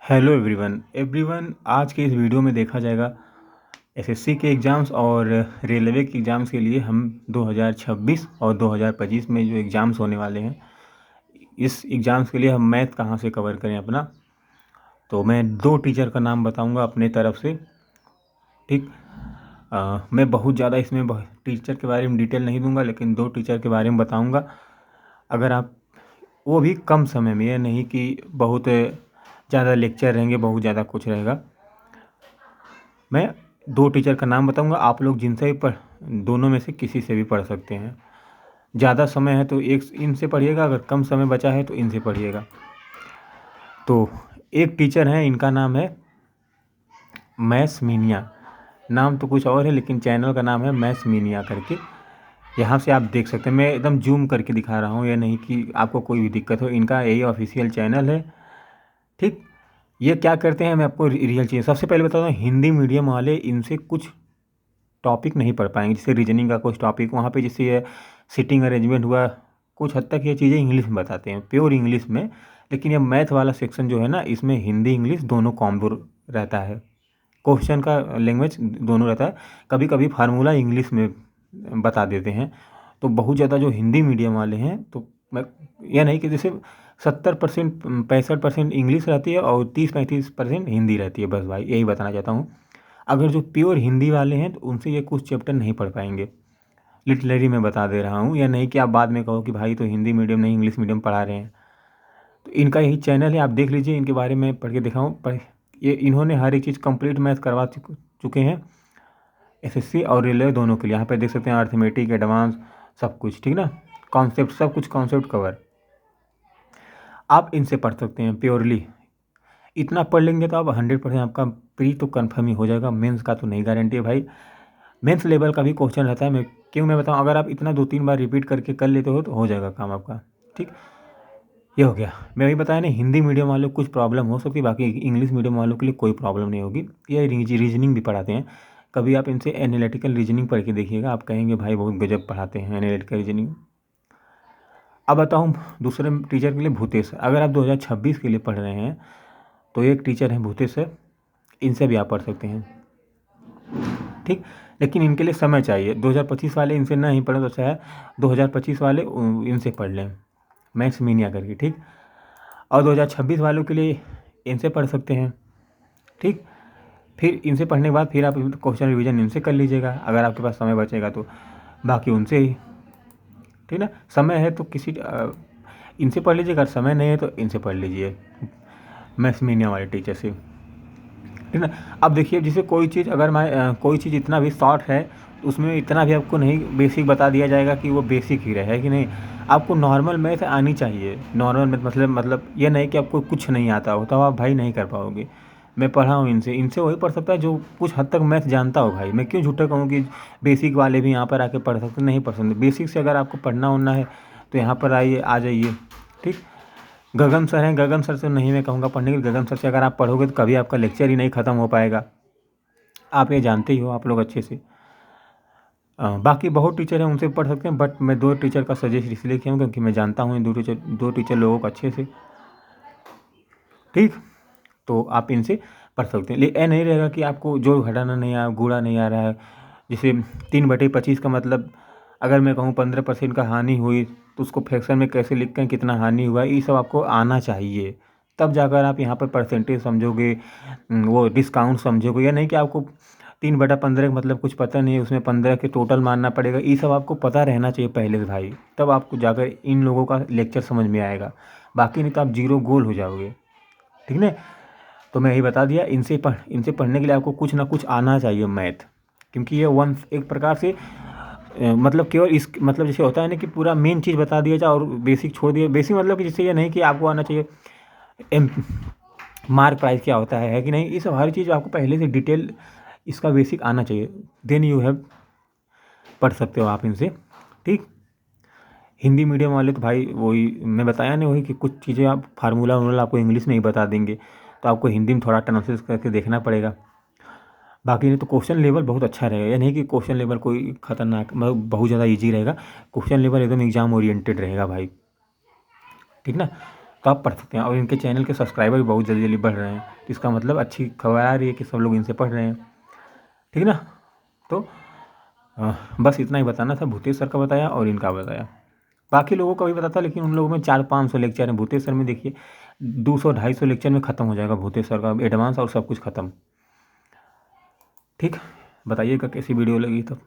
Hello everyone everyone आज के इस वीडियो में देखा जाएगा एसएससी के एग्ज़ाम्स और रेलवे के एग्ज़ाम्स के लिए हम 2026 और 2025 में जो एग्ज़ाम्स होने वाले हैं, इस एग्ज़ाम्स के लिए हम मैथ कहाँ से कवर करें अपना। तो मैं दो टीचर का नाम बताऊंगा अपने तरफ से। ठीक, मैं बहुत ज़्यादा इसमें टीचर के बारे में डिटेल नहीं दूंगा, लेकिन दो टीचर के बारे में बताऊंगा। अगर आप वो भी कम समय में, यह नहीं कि बहुत ज़्यादा लेक्चर रहेंगे, बहुत ज़्यादा कुछ रहेगा। मैं दो टीचर का नाम बताऊंगा, आप लोग जिनसे भी दोनों में से किसी से भी पढ़ सकते हैं। ज़्यादा समय है तो एक इनसे पढ़िएगा, अगर कम समय बचा है तो इनसे पढ़िएगा। तो एक टीचर हैं, इनका नाम है मैथ्स मीनिया। नाम तो कुछ और है लेकिन चैनल का नाम है मैथ्स मीनिया करके। यहाँ से आप देख सकते हैं, मैं एकदम जूम करके दिखा रहा हूँ, यह नहीं कि आपको कोई भी दिक्कत हो। इनका यही ऑफिशियल चैनल है। ठीक, ये क्या करते हैं मैं आपको रियल चीज़ सबसे पहले बताता हूँ। हिंदी मीडियम वाले इनसे कुछ टॉपिक नहीं पढ़ पाएंगे, जैसे रीजनिंग का कुछ टॉपिक वहाँ पे जैसे ये सिटिंग अरेंजमेंट हुआ, कुछ हद तक ये चीज़ें इंग्लिश में बताते हैं, प्योर इंग्लिश में। लेकिन ये मैथ वाला सेक्शन जो है ना, इसमें हिंदी इंग्लिश दोनों कॉम्बो रहता है, क्वेश्चन का लैंग्वेज दोनों रहता है। कभी कभी फार्मूला इंग्लिश में बता देते हैं। तो बहुत ज़्यादा जो हिंदी मीडियम वाले हैं, तो मैं यह नहीं कि जैसे 70% 65% इंग्लिश रहती है और 30-35% हिंदी रहती है, बस भाई यही बताना चाहता हूँ। अगर जो प्योर हिंदी वाले हैं तो उनसे ये कुछ चैप्टर नहीं पढ़ पाएंगे। लिटरली मैं बता दे रहा हूँ, या नहीं कि आप बाद में कहो कि भाई तो हिंदी मीडियम नहीं इंग्लिश मीडियम पढ़ा रहे हैं। तो इनका यही चैनल है, आप देख लीजिए, इनके बारे में पढ़ के दिखाऊँ। ये इन्होंने हर एक चीज़ कंप्लीट मैथ करवा चुके हैं, एसएससी और रेलवे दोनों के लिए। यहाँ पे देख सकते हैं अर्थमेटिक, एडवांस, सब कुछ ठीक ना, कॉन्सेप्ट, सब कुछ कॉन्सेप्ट कवर आप इनसे पढ़ सकते हैं प्योरली। इतना पढ़ लेंगे तो आप 100% आपका प्री तो कन्फर्म ही हो जाएगा। मेंस का तो नहीं गारंटी है भाई, मेंस लेवल का भी क्वेश्चन रहता है। मैं बताऊं, अगर आप इतना 2-3 बार रिपीट करके कर लेते हो तो हो जाएगा काम आपका। ठीक, ये हो गया। मैं वही बताया ना, हिंदी मीडियम वालों को कुछ प्रॉब्लम हो सकती है, बाकी इंग्लिश मीडियम वालों के लिए कोई प्रॉब्लम नहीं होगी। ये रीजनिंग भी पढ़ाते हैं। कभी आप इनसे एनालिटिकल रीजनिंग पढ़ के देखिएगा, आप कहेंगे भाई बहुत गजब पढ़ाते हैं एनालिटिकल रीजनिंग। अब बताऊँ दूसरे टीचर के लिए, भूतेश। अगर आप 2026 के लिए पढ़ रहे हैं तो एक टीचर हैं भूतेश सर, इनसे भी आप पढ़ सकते हैं। ठीक, लेकिन इनके लिए समय चाहिए। 2025 वाले इनसे नहीं पढ़ें तो अच्छा है, 2025 वाले इनसे पढ़ लें, मैथ्स मीनिया करके। ठीक, और 2026 वालों के लिए इनसे पढ़ सकते हैं। ठीक, फिर इनसे पढ़ने के बाद फिर आप क्वेश्चन रिवीजन इनसे कर लीजिएगा, अगर आपके पास समय बचेगा तो। बाकी उनसे ही, ठीक ना, समय है तो इनसे पढ़ लीजिए, अगर समय नहीं है तो इनसे पढ़ लीजिए, मैथ्स मीनिया वाले टीचर से। ठीक ना। अब देखिए, जैसे कोई चीज़ अगर कोई चीज़ इतना भी शॉर्ट है, उसमें इतना भी आपको नहीं बेसिक बता दिया जाएगा कि वो बेसिक ही रहे, है कि नहीं। आपको नॉर्मल मैथ आनी चाहिए। नॉर्मल मैथ मतलब ये नहीं कि आपको कुछ नहीं आता हो तो आप भाई नहीं कर पाओगे। मैं पढ़ा हूँ इनसे, वही पढ़ सकता है जो कुछ हद तक मैथ जानता हो भाई। मैं क्यों झूठा कहूँ कि बेसिक वाले भी यहाँ पर आके पढ़ सकते, नहीं पढ़ सकते। बेसिक से अगर आपको पढ़ना होना है तो यहाँ पर आइए, आ जाइए। ठीक, गगन सर हैं, गगन सर से नहीं मैं कहूँगा पढ़ने के लिए। गगन सर से अगर आप पढ़ोगे तो कभी आपका लेक्चर ही नहीं ख़त्म हो पाएगा, आप ये जानते ही हो आप लोग अच्छे से। बाकी बहुत टीचर हैं, उनसे पढ़ सकते हैं, बट मैं दो टीचर का सजेस्ट इसलिए किया हूँ क्योंकि मैं जानता हूँ दो टीचर लोगों को अच्छे से। ठीक, तो आप इनसे पढ़ सकते हैं। लेकिन ये नहीं रहेगा कि आपको जो घटाना नहीं आ गुणा नहीं आ रहा है। जैसे 3/25 का मतलब अगर मैं कहूँ 15% का हानि हुई तो उसको फ्रैक्शन में कैसे लिखते हैं, कितना हानि हुआ, ये सब आपको आना चाहिए। तब जाकर आप यहाँ पर परसेंटेज समझोगे, वो डिस्काउंट समझोगे। या नहीं कि आपको 3/15 का मतलब कुछ पता नहीं है, उसमें 15 के टोटल मानना पड़ेगा। ये सब आपको पता रहना चाहिए पहले से भाई, तब आपको जाकर इन लोगों का लेक्चर समझ में आएगा। बाकी नहीं तो आप जीरो गोल हो जाओगे। ठीक है, तो मैं यही बता दिया। इनसे पढ़ने के लिए आपको कुछ ना कुछ आना चाहिए मैथ, क्योंकि ये वन एक प्रकार से मतलब केवल इस मतलब जैसे होता है ना कि पूरा मेन चीज़ बता दिया जाए और बेसिक छोड़ दिया। बेसिक मतलब कि जैसे ये नहीं कि आपको आना चाहिए एम मार्क प्राइस क्या होता है कि नहीं, ये सब हर चीज़ आपको पहले से डिटेल इसका बेसिक आना चाहिए। देन यू हैव पढ़ सकते हो आप इनसे। ठीक, हिंदी मीडियम वाले तो भाई वही मैं बताया नहीं, वही कि कुछ चीज़ें आप फार्मूला वार्मूला आपको इंग्लिश में ही बता देंगे, तो आपको हिंदी में थोड़ा ट्रांसलेट करके देखना पड़ेगा। बाकी नहीं तो क्वेश्चन लेवल बहुत अच्छा रहेगा। या नहीं कि क्वेश्चन लेवल कोई खतरनाक मतलब बहुत ज़्यादा इजी रहेगा, क्वेश्चन लेवल एकदम एग्जाम ओरिएंटेड रहेगा भाई। ठीक ना, तो आप पढ़ सकते हैं। और इनके चैनल के सब्सक्राइबर भी बहुत जल्दी जल्दी बढ़ रहे हैं, तो इसका मतलब अच्छी खबर आ रही है कि सब लोग इनसे पढ़ रहे हैं, ठीक है ना। तो बस इतना ही बताना था। भूतेश सर का बताया और इनका बताया, बाकी लोगों का भी बताता, लेकिन उन लोगों में 400-500 लेक्चर हैं। भूतेश सर में देखिए 200-250 लेक्चर में ख़त्म हो जाएगा भूतेश सर का एडवांस और सब कुछ ख़त्म। ठीक, बताइएगा कैसी वीडियो लगी तब।